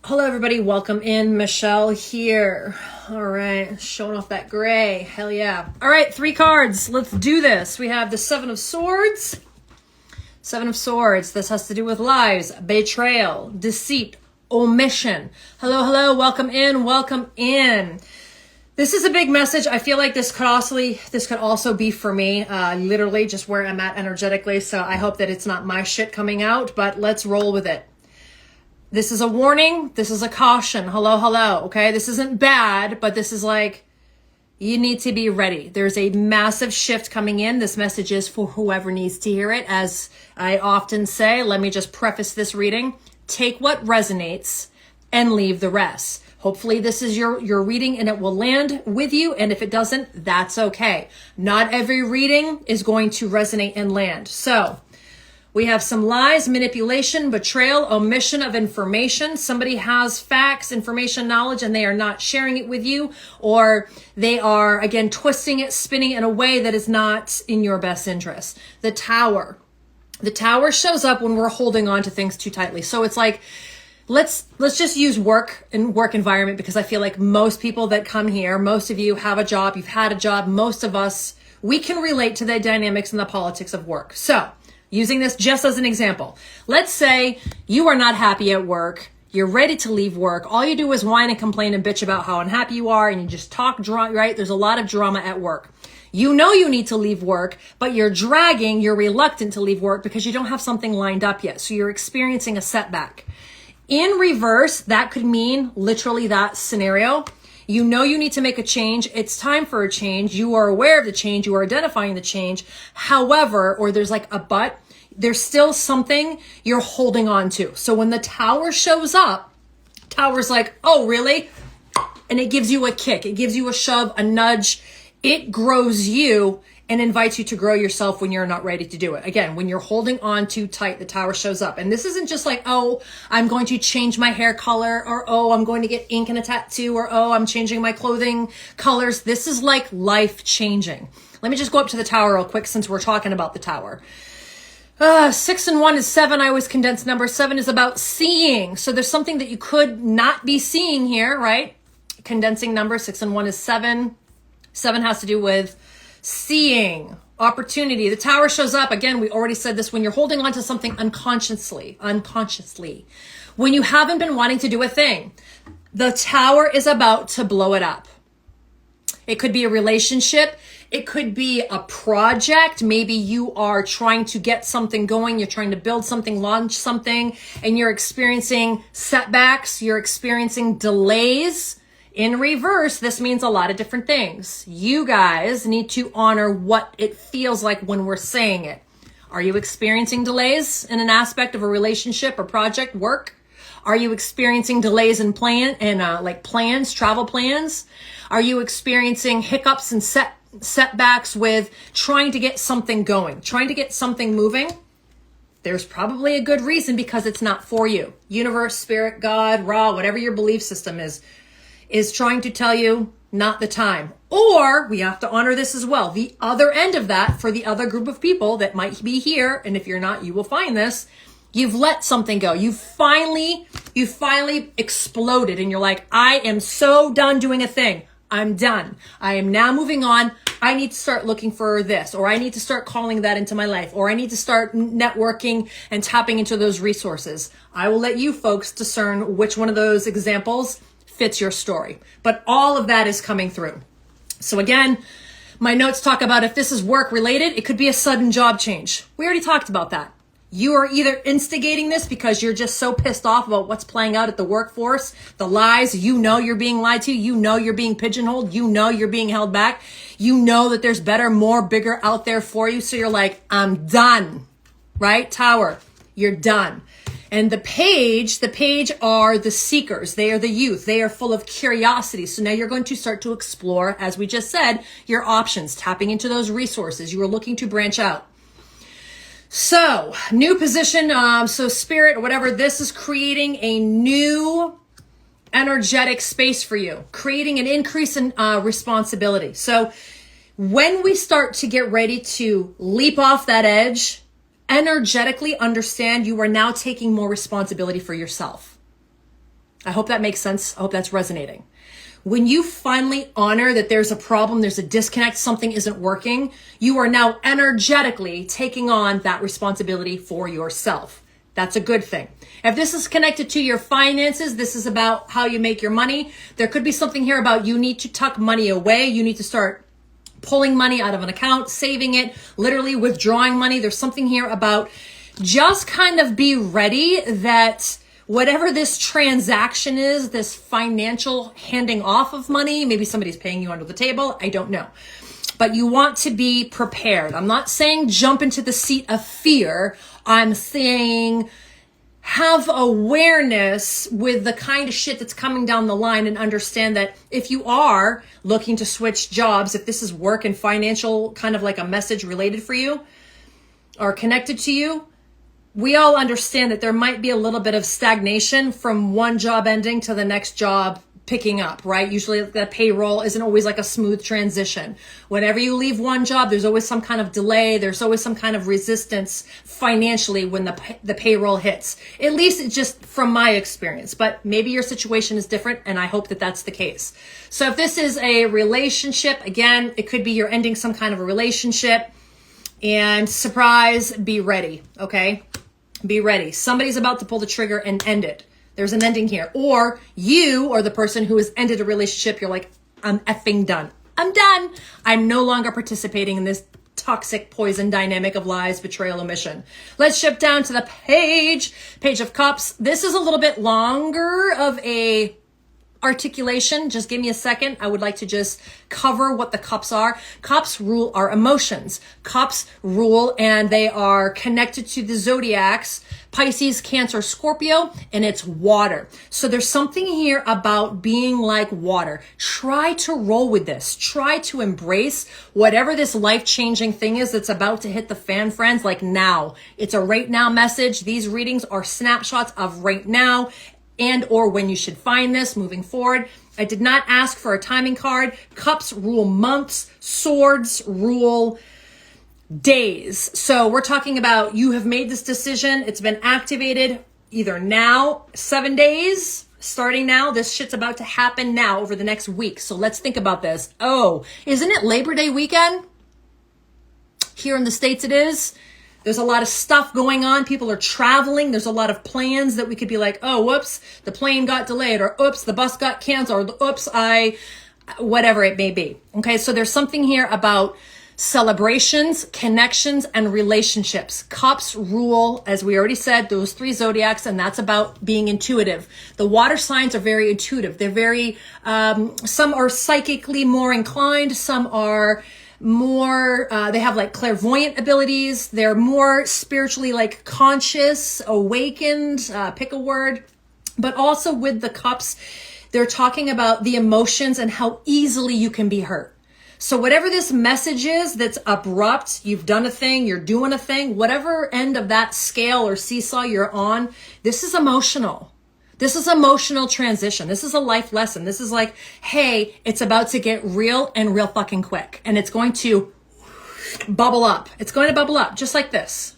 Hello, everybody. Welcome in. Michelle here. All right. Showing off that gray. Hell yeah. All right. 3 cards. Let's do this. We have the 7 of Swords. 7 of Swords. This has to do with lies, betrayal, deceit, omission. Hello, hello. Welcome in. Welcome in. This is a big message. I feel like this could also be for me, literally just where I'm at energetically. So I hope that it's not my shit coming out, but let's roll with it. This is a warning. This is a caution. Hello, hello. Okay. This isn't bad, but this is like, you need to be ready. There's a massive shift coming in. This message is for whoever needs to hear it. As I often say, let me just preface this reading. Take what resonates and leave the rest. Hopefully this is your reading and it will land with you. And if it doesn't, that's okay. Not every reading is going to resonate and land. So we have some lies, manipulation, betrayal, omission of information. Somebody has facts, information, knowledge, and they are not sharing it with you, or they are, again, twisting it, spinning it in a way that is not in your best interest. The Tower. The Tower shows up when we're holding on to things too tightly. So it's like, let's just use work and work environment, because I feel like most people that come here, most of you have a job, you've had a job, most of us, we can relate to the dynamics and the politics of work. So using this just as an example, let's say you are not happy at work. You're ready to leave work. All you do is whine and complain and bitch about how unhappy you are, and you just talk drama, right? There's a lot of drama at work. You know you need to leave work, but you're reluctant to leave work because you don't have something lined up yet. So you're experiencing a setback. In reverse, that could mean literally that scenario. You know you need to make a change. It's time for a change. You are aware of the change. You are identifying the change. However, or there's like a but, there's still something you're holding on to. So when the Tower shows up, Tower's like, oh, really? And it gives you a kick. It gives you a shove, a nudge. It grows you and invites you to grow yourself when you're not ready to do it. Again, when you're holding on too tight, the Tower shows up. And this isn't just like, oh, I'm going to change my hair color, or oh, I'm going to get ink in a tattoo, or oh, I'm changing my clothing colors. This is like life changing. Let me just go up to the Tower real quick since we're talking about the Tower. 6 and 1 is 7. I always condense number. 7 is about seeing. So there's something that you could not be seeing here, right? Condensing number. 6 and 1 is 7. 7 has to do with seeing, opportunity. The Tower shows up. Again, we already said this, when you're holding on to something unconsciously, when you haven't been wanting to do a thing, the Tower is about to blow it up. It could be a relationship. It could be a project. Maybe you are trying to get something going. You're trying to build something, launch something, and you're experiencing setbacks. You're experiencing delays. In reverse, this means a lot of different things. You guys need to honor what it feels like when we're saying it. Are you experiencing delays in an aspect of a relationship or project, work? Are you experiencing delays in plans, travel plans? Are you experiencing hiccups and setbacks with trying to get something going, trying to get something moving? There's probably a good reason, because it's not for you. Universe, spirit, God, Ra, whatever your belief system is trying to tell you not the time. Or we have to honor this as well. The other end of that, for the other group of people that might be here, and if you're not, you will find this, you've let something go. You finally exploded, and you're like, I am so done doing a thing. I'm done. I am now moving on. I need to start looking for this, or I need to start calling that into my life, or I need to start networking and tapping into those resources. I will let you folks discern which one of those examples fits your story. But all of that is coming through. So again, my notes talk about, if this is work related, it could be a sudden job change. We already talked about that. You are either instigating this because you're just so pissed off about what's playing out at the workforce, the lies, you know you're being lied to, you know you're being pigeonholed, you know you're being held back, you know that there's better, more, bigger out there for you. So you're like, I'm done, right? Tower, you're done. And the page are the seekers. They are the youth. They are full of curiosity. So now you're going to start to explore, as we just said, your options, tapping into those resources. You are looking to branch out. So new position. So spirit or whatever, this is creating a new energetic space for you, creating an increase in responsibility. So when we start to get ready to leap off that edge, energetically understand you are now taking more responsibility for yourself. I hope that makes sense. I hope that's resonating. When you finally honor that there's a problem, there's a disconnect, something isn't working, you are now energetically taking on that responsibility for yourself. That's a good thing. If this is connected to your finances, this is about how you make your money. There could be something here about you need to tuck money away. You need to start pulling money out of an account, saving it, literally withdrawing money. There's something here about just kind of be ready that whatever this transaction is, this financial handing off of money, maybe somebody's paying you under the table, I don't know. But you want to be prepared. I'm not saying jump into the seat of fear. I'm saying have awareness with the kind of shit that's coming down the line and understand that if you are looking to switch jobs, if this is work and financial kind of like a message related for you or connected to you, we all understand that there might be a little bit of stagnation from one job ending to the next job picking up, right? Usually the payroll isn't always like a smooth transition. Whenever you leave one job, there's always some kind of delay. There's always some kind of resistance financially when the payroll hits. At least it's just from my experience, but maybe your situation is different and I hope that that's the case. So if this is a relationship, again, it could be you're ending some kind of a relationship and surprise, be ready, okay? Be ready. Somebody's about to pull the trigger and end it. There's an ending here. Or you or the person who has ended a relationship, you're like, I'm effing done. I'm done. I'm no longer participating in this toxic poison dynamic of lies, betrayal, omission. Let's shift down to the Page of Cups. This is a little bit longer of a articulation. Just give me a second. I would like to just cover what the cups are. Cups rule our emotions. Cups rule and they are connected to the zodiacs, Pisces, Cancer, Scorpio, and it's water. So there's something here about being like water. Try to roll with this. Try to embrace whatever this life-changing thing is that's about to hit the fan, friends, like now. It's a right now message. These readings are snapshots of right now and or when you should find this moving forward. I did not ask for a timing card. Cups rule months. Swords rule days. So we're talking about you have made this decision. It's been activated either now, 7 days, starting now. This shit's about to happen now over the next week. So let's think about this. Oh, isn't it Labor Day weekend? Here in the States it is. There's a lot of stuff going on. People are traveling. There's a lot of plans that we could be like, oh, whoops, the plane got delayed, or oops, the bus got canceled, or oops, whatever it may be. Okay, so there's something here about celebrations, connections, and relationships. Cups rule, as we already said, those three zodiacs, and that's about being intuitive. The water signs are very intuitive. They're very, some are psychically more inclined, some are more, they have like clairvoyant abilities. They're more spiritually like conscious, awakened, pick a word. But also with the cups, they're talking about the emotions and how easily you can be hurt. So whatever this message is that's abrupt, you've done a thing, you're doing a thing, whatever end of that scale or seesaw you're on, this is emotional. This is emotional transition. This is a life lesson. This is like, hey, it's about to get real and real fucking quick. And it's going to bubble up. It's going to bubble up just like this.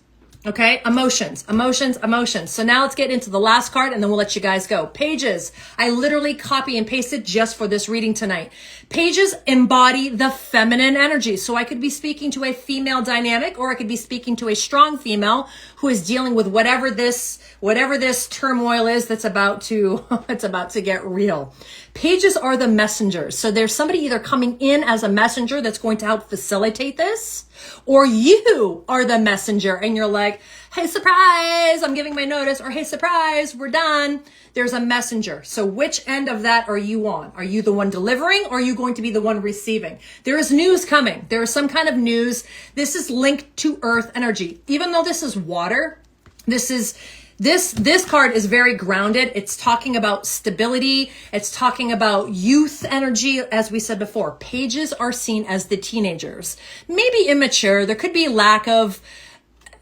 Okay, emotions, emotions, emotions. So now let's get into the last card and then we'll let you guys go. Pages. I literally copy and pasted just for this reading tonight. Pages embody the feminine energy. So I could be speaking to a female dynamic, or I could be speaking to a strong female who is dealing with whatever this turmoil is that's about to, it's about to get real. Pages are the messengers. So there's somebody either coming in as a messenger that's going to help facilitate this, or you are the messenger and you're like, hey, surprise, I'm giving my notice, or hey, surprise, we're done. There's a messenger. So which end of that are you on? Are you the one delivering, or are you going to be the one receiving? There is news coming. There is some kind of news. This is linked to earth energy. Even though this is water, this card is very grounded. It's talking about stability. It's talking about youth energy. As we said before, pages are seen as the teenagers, maybe immature. There could be lack of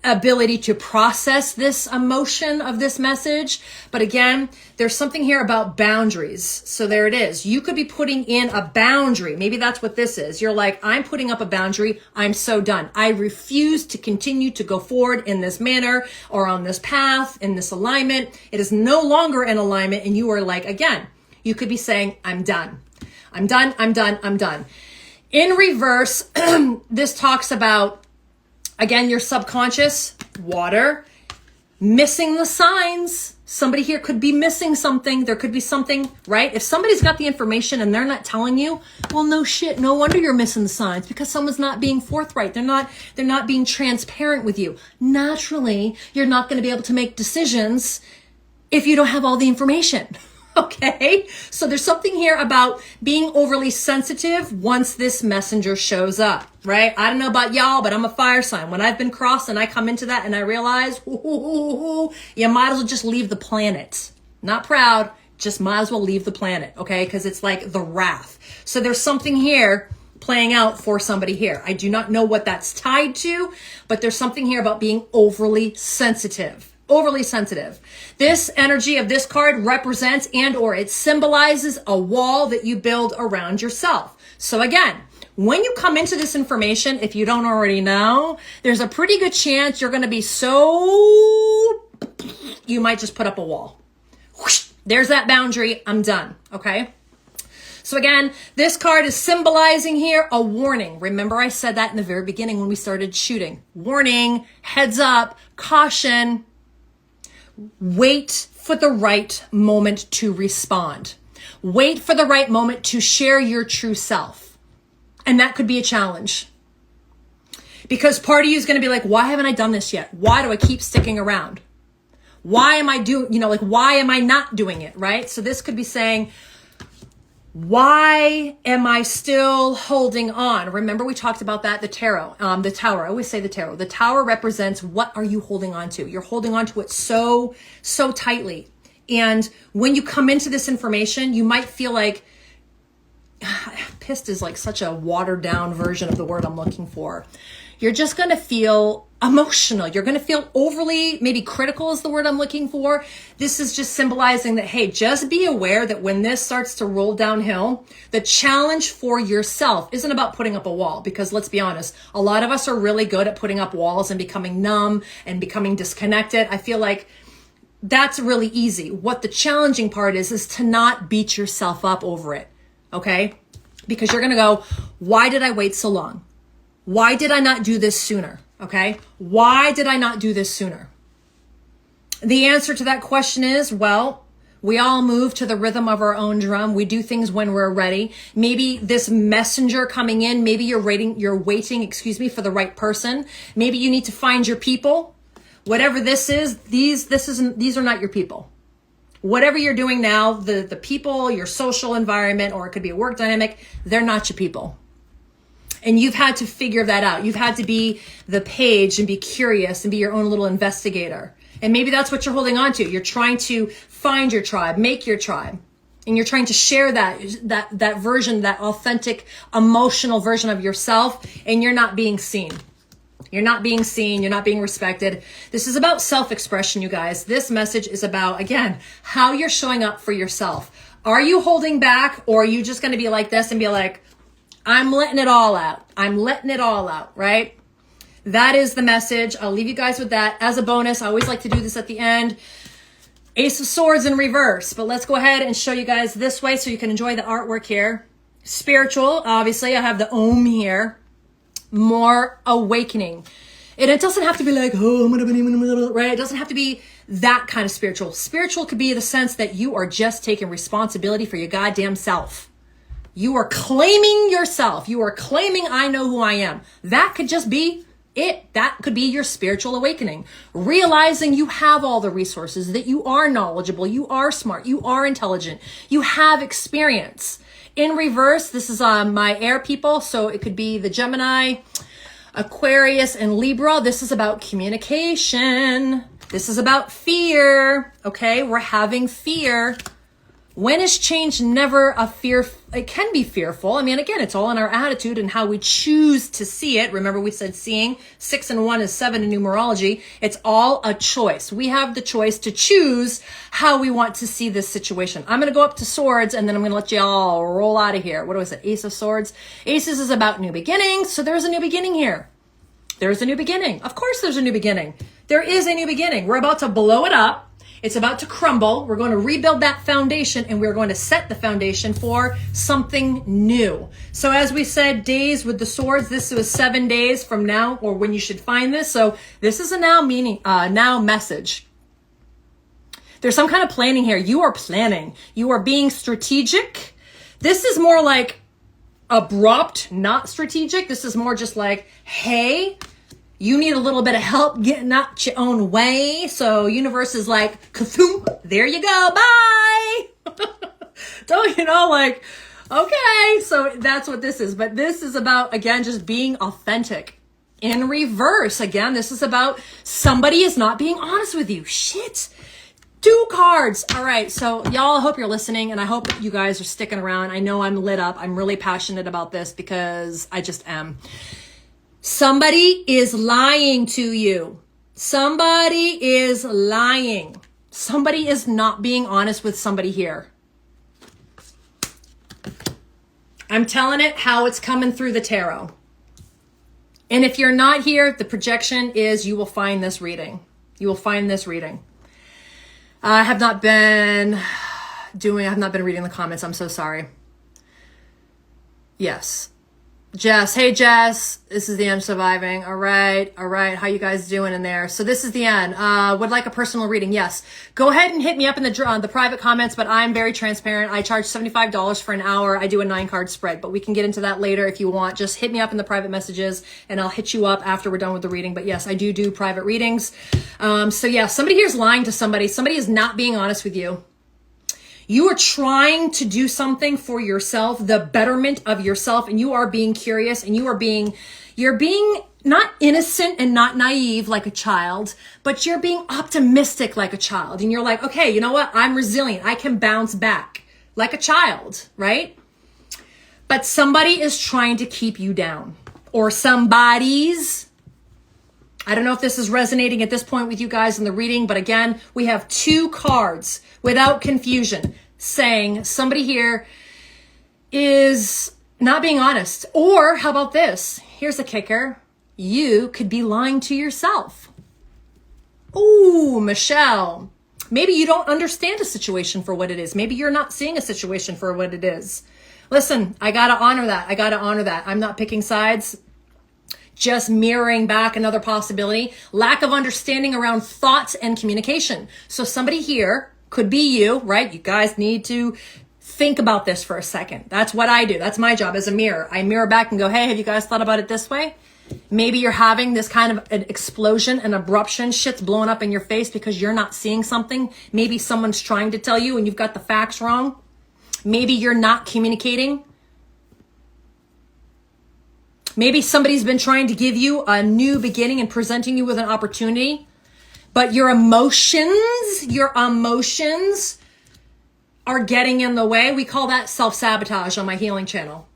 ability to process this emotion of this message. But again, there's something here about boundaries. So there it is. You could be putting in a boundary. Maybe that's what this is. You're like, I'm putting up a boundary. I'm so done. I refuse to continue to go forward in this manner or on this path, in this alignment. It is no longer in alignment. And you are like, again, you could be saying, I'm done. I'm done. I'm done. I'm done. In reverse, this talks about, again, your subconscious, water, missing the signs. Somebody here could be missing something. There could be something, right? If somebody's got the information and they're not telling you, well, no shit. No wonder you're missing the signs, because someone's not being forthright. They're not being transparent with you. Naturally, you're not going to be able to make decisions if you don't have all the information. Okay, so there's something here about being overly sensitive once this messenger shows up, right? I don't know about y'all, but I'm a fire sign. When I've been crossed and I come into that and I realize, you might as well just leave the planet. Not proud, just might as well leave the planet, okay? Because it's like the wrath. So there's something here playing out for somebody here. I do not know what that's tied to, but there's something here about being overly sensitive. Overly sensitive. This energy of this card represents and or it symbolizes a wall that you build around yourself. So again, when you come into this information, if you don't already know, there's a pretty good chance you're going to be you might just put up a wall. Whoosh, there's that boundary. I'm done. Okay. So again, this card is symbolizing here a warning. Remember I said that in the very beginning when we started shooting. Warning, heads up, caution. Wait for the right moment to respond. Wait for the right moment to share your true self. And that could be a challenge. Because part of you is going to be like, why haven't I done this yet? Why do I keep sticking around? Why am I why am I not doing it, right? So this could be saying, why am I still holding on? Remember we talked about that, the tarot, the tower. I always say the tarot. The tower represents what are you holding on to? You're holding on to it so tightly. And when you come into this information, you might feel like, pissed is like such a watered down version of the word I'm looking for. You're just going to feel emotional. You're going to feel overly, maybe critical is the word I'm looking for. This is just symbolizing that, hey, just be aware that when this starts to roll downhill, the challenge for yourself isn't about putting up a wall, because let's be honest, a lot of us are really good at putting up walls and becoming numb and becoming disconnected. I feel like that's really easy. What the challenging part is to not beat yourself up over it. Okay? Because you're going to go, why did I wait so long? Why did I not do this sooner? Okay. Why did I not do this sooner? The answer to that question is, well, we all move to the rhythm of our own drum. We do things when we're ready. Maybe this messenger coming in, maybe you're waiting, for the right person. Maybe you need to find your people. Whatever this is, these are not your people. Whatever you're doing now, the people, your social environment, or it could be a work dynamic, they're not your people. And you've had to figure that out. You've had to be the page and be curious and be your own little investigator. And maybe that's what you're holding on to. You're trying to find your tribe, make your tribe. And you're trying to share that version, that authentic, emotional version of yourself. And you're not being seen. You're not being seen. You're not being respected. This is about self-expression, you guys. This message is about, again, how you're showing up for yourself. Are you holding back, or are you just going to be like this and be like, I'm letting it all out. I'm letting it all out, right? That is the message. I'll leave you guys with that. As a bonus, I always like to do this at the end. Ace of Swords in reverse. But let's go ahead and show you guys this way so you can enjoy the artwork here. Spiritual, obviously. I have the Om here. More awakening. And it doesn't have to be like, oh, I'm going to be, right? It doesn't have to be that kind of spiritual. Spiritual could be the sense that you are just taking responsibility for your goddamn self. You are claiming yourself. You are claiming, I know who I am. That could just be it. That could be your spiritual awakening. Realizing you have all the resources, that you are knowledgeable, you are smart, you are intelligent, you have experience. In reverse, this is my air people. So it could be the Gemini, Aquarius, and Libra. This is about communication. This is about fear. Okay, we're having fear. When is change never a fear? It can be fearful. I mean, again, it's all in our attitude and how we choose to see it. Remember, we said seeing 6 and 1 is 7 in numerology. It's all a choice. We have the choice to choose how we want to see this situation. I'm going to go up to swords and then I'm going to let you all roll out of here. What was it? Ace of swords. Aces is about new beginnings. So there's a new beginning here. There's a new beginning. Of course, there's a new beginning. There is a new beginning. We're about to blow it up. It's about to crumble. We're going to rebuild that foundation and we're going to set the foundation for something new. So as we said, days with the swords, this was 7 days from now or when you should find this. So this is a now message. There's some kind of planning here. You are planning. You are being strategic. This is more like abrupt, not strategic. This is more just like, hey, you need a little bit of help getting out your own way. So universe is like, kathoo, there you go, bye. Don't you know, like, okay. So that's what this is. But this is about, again, just being authentic. In reverse, again, this is about somebody is not being honest with you. Shit. 2 cards. All right. So y'all, I hope you're listening and I hope you guys are sticking around. I know I'm lit up. I'm really passionate about this because I just am. Somebody is lying to you. Somebody is lying. Somebody is not being honest with somebody here. I'm telling it how it's coming through the tarot. And if you're not here, the projection is you will find this reading. You will find this reading. I have not been reading the comments. I'm so sorry. Yes. Jess, hey Jess, this is the end surviving. All right. How you guys doing in there? So this is the end. Would like a personal reading? Yes. Go ahead and hit me up in the private comments, but I'm very transparent. I charge $75 for an hour. I do a 9-card spread, but we can get into that later if you want. Just hit me up in the private messages and I'll hit you up after we're done with the reading. But yes, I do private readings. So yeah, somebody here is lying to somebody. Somebody is not being honest with you. You are trying to do something for yourself, the betterment of yourself, and you are being curious and you're being not innocent and not naive like a child, but you're being optimistic like a child. And you're like, okay, you know what? I'm resilient. I can bounce back like a child, right? But somebody is trying to keep you down or somebody's. I don't know if this is resonating at this point with you guys in the reading, but again, we have 2 cards without confusion saying somebody here is not being honest. Or how about this? Here's a kicker. You could be lying to yourself. Ooh, Michelle. Maybe you don't understand a situation for what it is. Maybe you're not seeing a situation for what it is. Listen, I got to honor that. I'm not picking sides. Just mirroring back another possibility. Lack of understanding around thoughts and communication. So somebody here could be you, right? You guys need to think about this for a second. That's what I do. That's my job as a mirror. I mirror back and go, hey, have you guys thought about it this way? Maybe you're having this kind of an explosion, an abruption. Shit's blowing up in your face because you're not seeing something. Maybe someone's trying to tell you and you've got the facts wrong. Maybe you're not communicating. Maybe somebody's been trying to give you a new beginning and presenting you with an opportunity, but your emotions are getting in the way. We call that self-sabotage on my healing channel.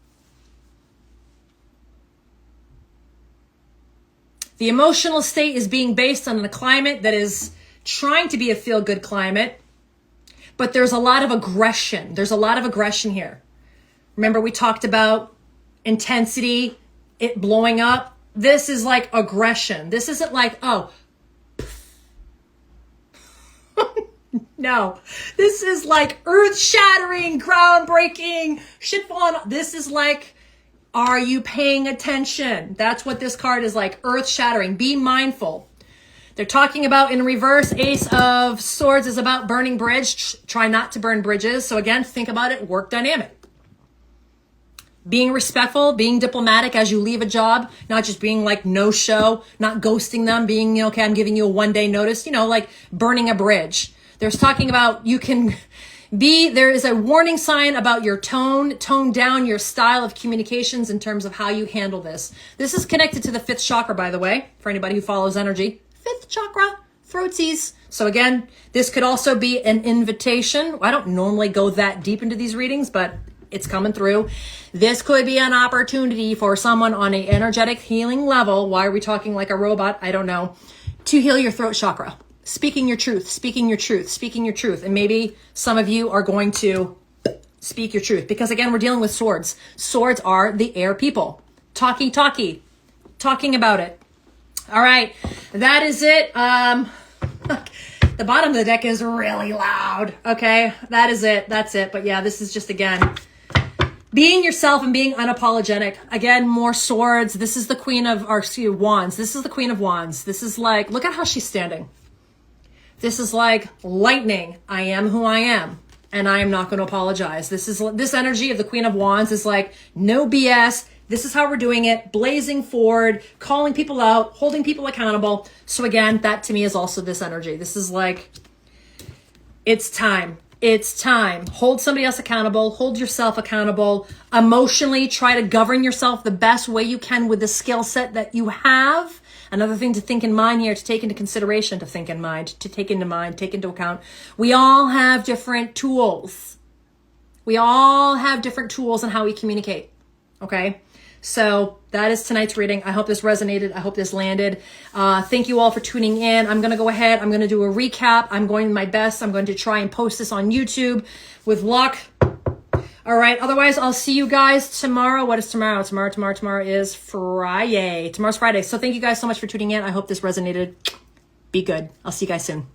The emotional state is being based on a climate that is trying to be a feel-good climate, but there's a lot of aggression. There's a lot of aggression here. Remember we talked about intensity, it blowing up. This is like aggression. This isn't like, oh, no, this is like earth shattering, groundbreaking, shit falling. This is like, are you paying attention? That's what this card is like, earth shattering. Be mindful. They're talking about in reverse, Ace of Swords is about burning bridge. Try not to burn bridges. So again, think about it, work dynamic. Being respectful, being diplomatic as you leave a job, not just being like no show, not ghosting them, being, you know, okay, I'm giving you a 1-day notice, you know, like burning a bridge. There's talking about there is a warning sign about your tone down your style of communications in terms of how you handle this. This is connected to the 5th chakra, by the way, for anybody who follows energy. 5th chakra, throatsies. So again, this could also be an invitation. I don't normally go that deep into these readings, but it's coming through. This could be an opportunity for someone on an energetic healing level. Why are we talking like a robot? I don't know. To heal your throat chakra. Speaking your truth, speaking your truth, speaking your truth. And maybe some of you are going to speak your truth. Because again, we're dealing with swords. Swords are the air people. Talking about it. All right. That is it. The bottom of the deck is really loud. Okay. That is it. That's it. But yeah, this is just, again, being yourself and being unapologetic. Again, more swords. This is the queen of, or excuse me, wands. This is the queen of wands. This is like, look at how she's standing. This is like lightning. I am who I am, and I am not going to apologize. This energy of the queen of wands is like, no BS. This is how we're doing it. Blazing forward, calling people out, holding people accountable. So again, that to me is also this energy. This is like, it's time. It's time. Hold somebody else accountable. Hold yourself accountable. Emotionally, try to govern yourself the best way you can with the skill set that you have. Another thing to think in mind here, to take into consideration, to think in mind, to take into mind, take into account. We all have different tools. We all have different tools on how we communicate. Okay? So that is tonight's reading. I hope this resonated. I hope this landed. Thank you all for tuning in. I'm going to go ahead. I'm going to do a recap. I'm going my best. I'm going to try and post this on YouTube with luck. All right. Otherwise, I'll see you guys tomorrow. What is tomorrow? Tomorrow is Friday. Tomorrow's Friday. So thank you guys so much for tuning in. I hope this resonated. Be good. I'll see you guys soon.